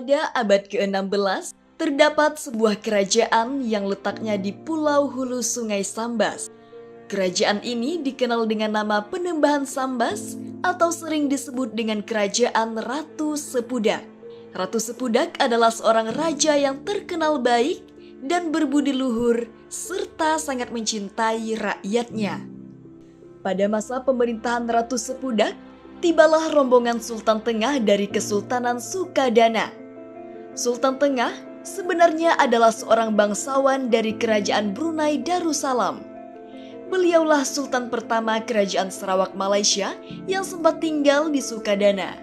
Pada abad ke-16, terdapat sebuah kerajaan yang letaknya di Pulau Hulu Sungai Sambas. Kerajaan ini dikenal dengan nama Penembahan Sambas atau sering disebut dengan Kerajaan Ratu Sepudak. Ratu Sepudak adalah seorang raja yang terkenal baik dan berbudi luhur serta sangat mencintai rakyatnya. Pada masa pemerintahan Ratu Sepudak, tibalah rombongan Sultan Tengah dari Kesultanan Sukadana. Sultan Tengah sebenarnya adalah seorang bangsawan dari Kerajaan Brunei Darussalam. Beliaulah Sultan pertama Kerajaan Sarawak Malaysia yang sempat tinggal di Sukadana.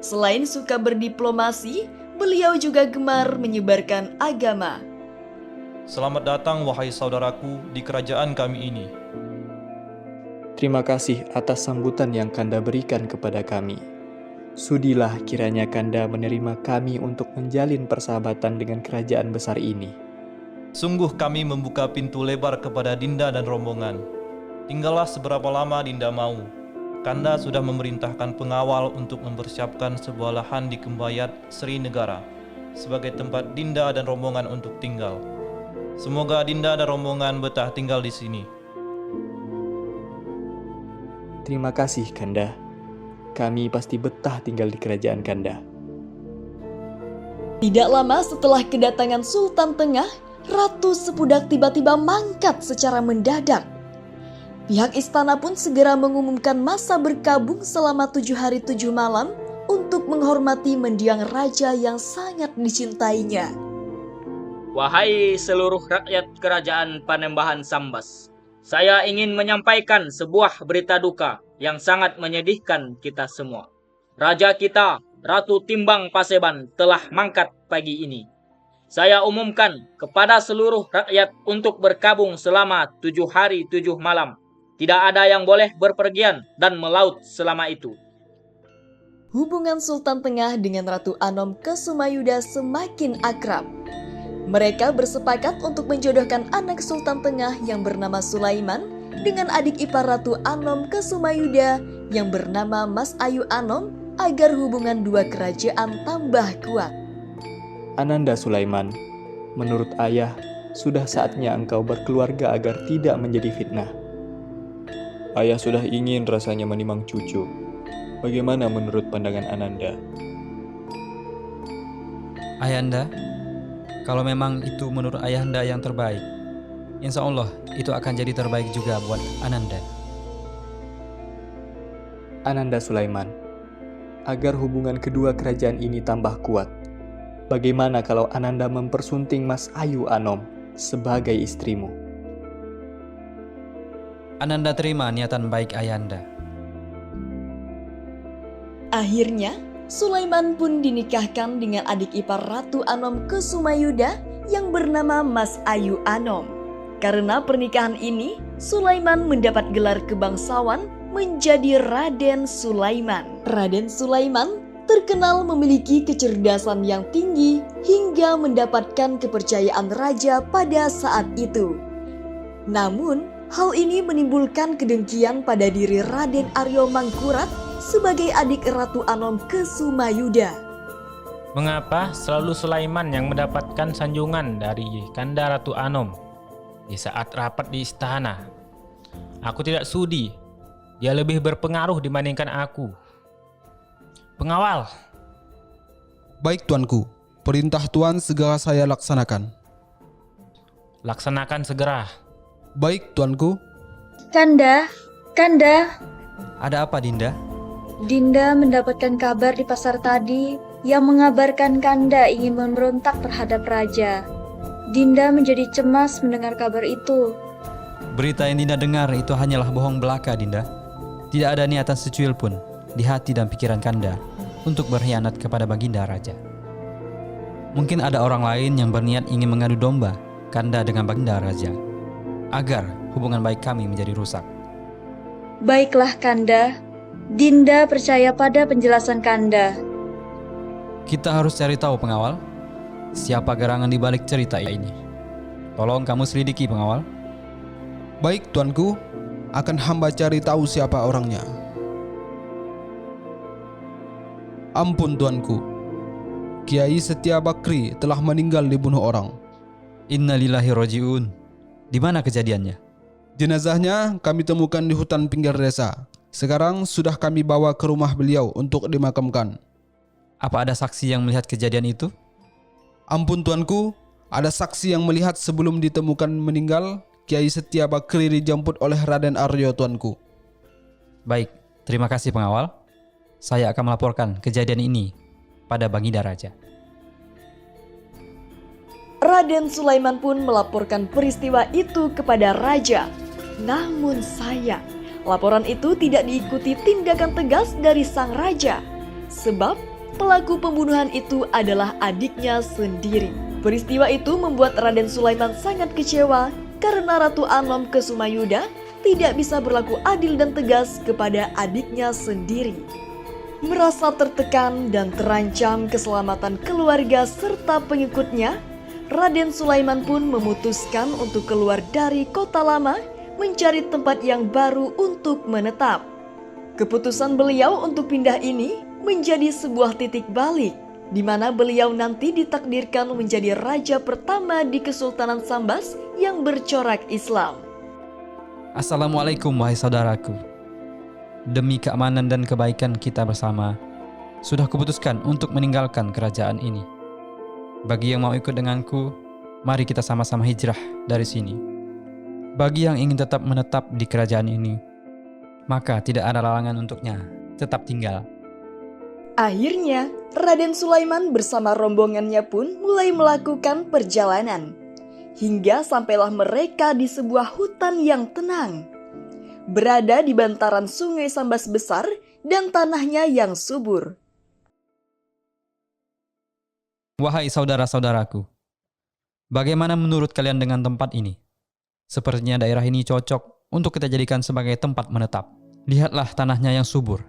Selain suka berdiplomasi, beliau juga gemar menyebarkan agama. Selamat datang wahai saudaraku di kerajaan kami ini. Terima kasih atas sambutan yang Kanda berikan kepada kami. Sudilah kiranya Kanda menerima kami untuk menjalin persahabatan dengan kerajaan besar ini. Sungguh kami membuka pintu lebar kepada Dinda dan rombongan. Tinggallah seberapa lama Dinda mau. Kanda sudah memerintahkan pengawal untuk mempersiapkan sebuah lahan di Kembayat Sri Negara sebagai tempat Dinda dan rombongan untuk tinggal. Semoga Dinda dan rombongan betah tinggal di sini. Terima kasih Kanda. Kami pasti betah tinggal di kerajaan Kanda. Tidak lama setelah kedatangan Sultan Tengah, Ratu Sepudak tiba-tiba mangkat secara mendadak. Pihak istana pun segera mengumumkan masa berkabung selama 7 hari 7 malam untuk menghormati mendiang raja yang sangat dicintainya. Wahai seluruh rakyat kerajaan Panembahan Sambas, saya ingin menyampaikan sebuah berita duka yang sangat menyedihkan kita semua. Raja kita, Ratu Timbang Paseban, telah mangkat pagi ini. Saya umumkan kepada seluruh rakyat untuk berkabung selama 7 hari 7 malam. Tidak ada yang boleh berpergian dan melaut selama itu. Hubungan Sultan Tengah dengan Ratu Anom Kesumayuda semakin akrab. Mereka bersepakat untuk menjodohkan anak Sultan Tengah yang bernama Sulaiman dengan adik ipar Ratu Anom Kesumayuda yang bernama Mas Ayu Anom agar hubungan dua kerajaan tambah kuat. Ananda Sulaiman, menurut ayah, sudah saatnya engkau berkeluarga agar tidak menjadi fitnah. Ayah sudah ingin rasanya menimang cucu. Bagaimana menurut pandangan Ananda? Ayahanda, kalau memang itu menurut Ayahanda yang terbaik, insya Allah itu akan jadi terbaik juga buat Ananda. Ananda Sulaiman, agar hubungan kedua kerajaan ini tambah kuat, bagaimana kalau Ananda mempersunting Mas Ayu Anom sebagai istrimu? Ananda terima niatan baik Ayahanda. Akhirnya, Sulaiman pun dinikahkan dengan adik ipar Ratu Anom Kesumayuda yang bernama Mas Ayu Anom. Karena pernikahan ini, Sulaiman mendapat gelar kebangsawan menjadi Raden Sulaiman. Raden Sulaiman terkenal memiliki kecerdasan yang tinggi hingga mendapatkan kepercayaan raja pada saat itu. Namun, hal ini menimbulkan kedengkian pada diri Raden Aryo Mangkurat sebagai adik Ratu Anom Kesumayuda. Mengapa selalu Sulaiman yang mendapatkan sanjungan dari Kanda Ratu Anom di saat rapat di istana? Aku tidak sudi. Dia lebih berpengaruh dibandingkan aku. Pengawal. Baik tuanku, perintah tuan segera saya laksanakan. Laksanakan segera. Baik tuanku. Kanda. Ada apa Dinda? Dinda mendapatkan kabar di pasar tadi yang mengabarkan Kanda ingin memberontak terhadap raja. Dinda menjadi cemas mendengar kabar itu. Berita yang Dinda dengar itu hanyalah bohong belaka Dinda. Tidak ada niatan secuil pun di hati dan pikiran Kanda untuk berkhianat kepada Baginda Raja. Mungkin ada orang lain yang berniat ingin mengadu domba Kanda dengan Baginda Raja agar hubungan baik kami menjadi rusak. Baiklah Kanda, Dinda percaya pada penjelasan Kanda. Kita harus cari tahu pengawal, siapa gerangan di balik cerita ini. Tolong kamu selidiki pengawal. Baik tuanku, akan hamba cari tahu siapa orangnya. Ampun tuanku, Kiai Setia Bakri telah meninggal dibunuh orang. Innalillahi roji'un. Di mana kejadiannya? Jenazahnya kami temukan di hutan pinggir desa. Sekarang sudah kami bawa ke rumah beliau untuk dimakamkan. Apa ada saksi yang melihat kejadian itu? Ampun tuanku, ada saksi yang melihat sebelum ditemukan meninggal, Kiai Setia Bakri dijemput oleh Raden Aryo tuanku. Baik, terima kasih pengawal. Saya akan melaporkan kejadian ini pada Baginda Raja. Raden Sulaiman pun melaporkan peristiwa itu kepada raja. Namun sayang, laporan itu tidak diikuti tindakan tegas dari sang raja. Sebab pelaku pembunuhan itu adalah adiknya sendiri. Peristiwa itu membuat Raden Sulaiman sangat kecewa karena Ratu Anom Kesumayuda tidak bisa berlaku adil dan tegas kepada adiknya sendiri. Merasa tertekan dan terancam keselamatan keluarga serta pengikutnya, Raden Sulaiman pun memutuskan untuk keluar dari kota lama mencari tempat yang baru untuk menetap. Keputusan beliau untuk pindah ini menjadi sebuah titik balik di mana beliau nanti ditakdirkan menjadi raja pertama di Kesultanan Sambas yang bercorak Islam. Assalamualaikum wahai saudaraku. Demi keamanan dan kebaikan kita bersama, sudah kuputuskan untuk meninggalkan kerajaan ini. Bagi yang mau ikut denganku, mari kita sama-sama hijrah dari sini. Bagi yang ingin tetap menetap di kerajaan ini, maka tidak ada larangan untuknya tetap tinggal. Akhirnya, Raden Sulaiman bersama rombongannya pun mulai melakukan perjalanan. Hingga sampailah mereka di sebuah hutan yang tenang. Berada di bantaran sungai Sambas besar dan tanahnya yang subur. Wahai saudara-saudaraku, bagaimana menurut kalian dengan tempat ini? Sepertinya daerah ini cocok untuk kita jadikan sebagai tempat menetap. Lihatlah tanahnya yang subur,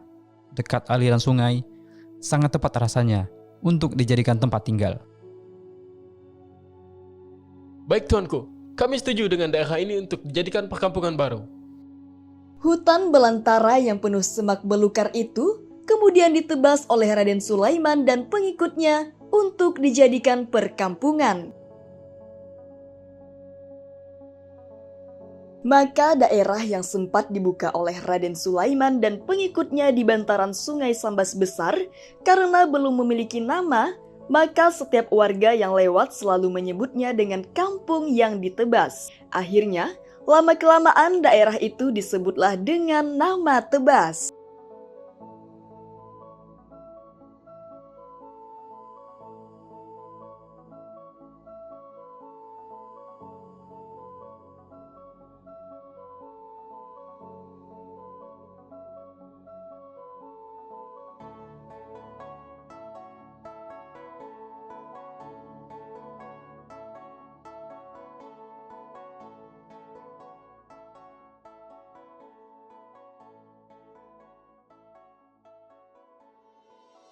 dekat aliran sungai, sangat tepat rasanya untuk dijadikan tempat tinggal. Baik tuanku, kami setuju dengan daerah ini untuk dijadikan perkampungan baru. Hutan belantara yang penuh semak belukar itu kemudian ditebas oleh Raden Sulaiman dan pengikutnya untuk dijadikan perkampungan. Maka daerah yang sempat dibuka oleh Raden Sulaiman dan pengikutnya di bantaran sungai Sambas besar karena belum memiliki nama, maka setiap warga yang lewat selalu menyebutnya dengan kampung yang ditebas. Akhirnya, lama-kelamaan daerah itu disebutlah dengan nama Tebas.